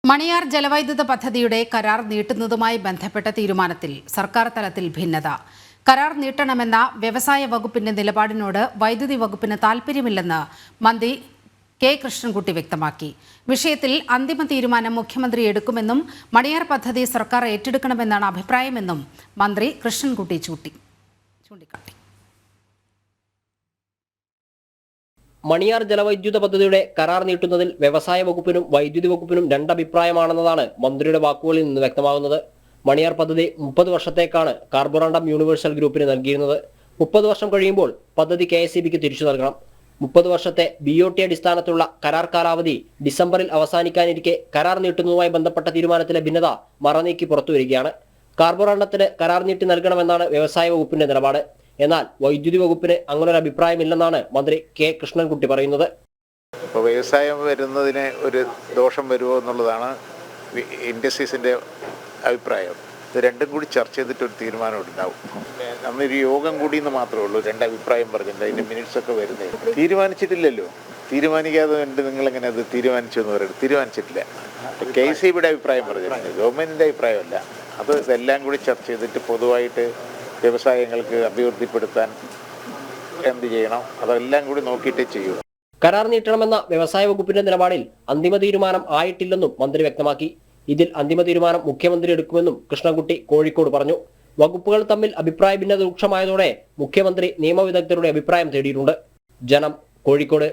മണിയാർ ജലവൈദ്യുത പദ്ധതിയുടെ കരാർ നീട്ടുന്നതുമായി ബന്ധപ്പെട്ട തീരുമാനത്തിൽ സർക്കാർ തലത്തിൽ ഭിന്നത. കരാർ നീട്ടണമെന്ന വ്യവസായ വകുപ്പിന്റെ നിലപാടിനോട് വൈദ്യുതി വകുപ്പിന് താൽപ്പര്യമില്ലെന്ന് മന്ത്രി കെ കൃഷ്ണൻകുട്ടി വ്യക്തമാക്കി. വിഷയത്തിൽ അന്തിമ തീരുമാനം മുഖ്യമന്ത്രി എടുക്കുമെന്നും മണിയാർ പദ്ധതി സർക്കാർ ഏറ്റെടുക്കണമെന്നാണ് അഭിപ്രായമെന്നും മന്ത്രി കൃഷ്ണൻകുട്ടി ചൂണ്ടിക്കാട്ടി. മണിയാർ ജലവൈദ്യുത പദ്ധതിയുടെ കരാർ നീട്ടുന്നതിൽ വ്യവസായ വകുപ്പിനും വൈദ്യുതി വകുപ്പിനും രണ്ടഭിപ്രായമാണെന്നതാണ് മന്ത്രിയുടെ വാക്കുകളിൽ നിന്ന് വ്യക്തമാകുന്നത്. മണിയാർ പദ്ധതി 30 വർഷത്തേക്കാണ് കാർബോറണ്ടം യൂണിവേഴ്സൽ ഗ്രൂപ്പിന് നൽകിയിരുന്നത്. 30 വർഷം കഴിയുമ്പോൾ പദ്ധതി KSEBക്ക് തിരിച്ചു നൽകണം. 30 വർഷത്തെ BOT അടിസ്ഥാനത്തിലുള്ള കരാർ കാലാവധി ഡിസംബറിൽ അവസാനിക്കാനിരിക്കെ കരാർ നീട്ടുന്നതുമായി ബന്ധപ്പെട്ട തീരുമാനത്തിലെ ഭിന്നത മറനീക്കി പുറത്തുവരികയാണ്. കാർബോറണ്ടത്തിന് കരാർ നീട്ടി നൽകണമെന്നാണ് വ്യവസായ വകുപ്പിന്റെ നിലപാട്. എന്നാൽ വൈദ്യുതി വകുപ്പിന് അങ്ങനൊരു അഭിപ്രായമില്ലെന്നാണ് മന്ത്രി കെ കൃഷ്ണൻകുട്ടി പറയുന്നത്. ഇപ്പോൾ വ്യവസായം വരുന്നതിന് ഒരു ദോഷം വരുമോ എന്നുള്ളതാണ് ഇൻഡസ്ട്രീസിൻ്റെ അഭിപ്രായം. ഇത് രണ്ടും കൂടി ചർച്ച ചെയ്തിട്ട് ഒരു തീരുമാനം ഉണ്ടാവും. നമ്മളൊരു യോഗം കൂടിയെന്ന് മാത്രമേ ഉള്ളൂ. രണ്ടഭിപ്രായം പറഞ്ഞിട്ടുണ്ട്. അതിൻ്റെ മിനിറ്റ്സ് ഒക്കെ വരുന്നത് തീരുമാനിച്ചിട്ടില്ലല്ലോ. തീരുമാനിക്കാതെ ഉണ്ട് നിങ്ങളെങ്ങനെ അത് തീരുമാനിച്ചു എന്ന് പറയുന്നത്? തീരുമാനിച്ചിട്ടില്ല. KSEBയുടെ അഭിപ്രായം പറഞ്ഞിട്ടുണ്ട്, ഗവൺമെൻറ്റിൻ്റെ അഭിപ്രായമല്ല. അത് ഇതെല്ലാം കൂടി ചർച്ച ചെയ്തിട്ട് പൊതുവായിട്ട് വ്യവസായങ്ങൾക്ക് അഭിവൃദ്ധിപ്പെടുത്താൻ എന്ത് ചെയ്യണം അതെല്ലാം കൂടി നോക്കിയിട്ടേ ചെയ്യൂ. കരാർ നീട്ടണമെന്ന വ്യവസായ വകുപ്പിന്റെ നിലപാടിൽ അന്തിമ തീരുമാനം ആയിട്ടില്ലെന്നും മന്ത്രി വ്യക്തമാക്കി. ഇതിൽ അന്തിമ തീരുമാനം മുഖ്യമന്ത്രി എടുക്കുമെന്നും കൃഷ്ണൻകുട്ടി കോഴിക്കോട് പറഞ്ഞു. വകുപ്പുകൾ തമ്മിൽ അഭിപ്രായ ഭിന്നത രൂക്ഷമായതോടെ മുഖ്യമന്ത്രി നിയമവിദഗ്ധരുടെ അഭിപ്രായം തേടിയിട്ടുണ്ട്. ജനം, കോഴിക്കോട്.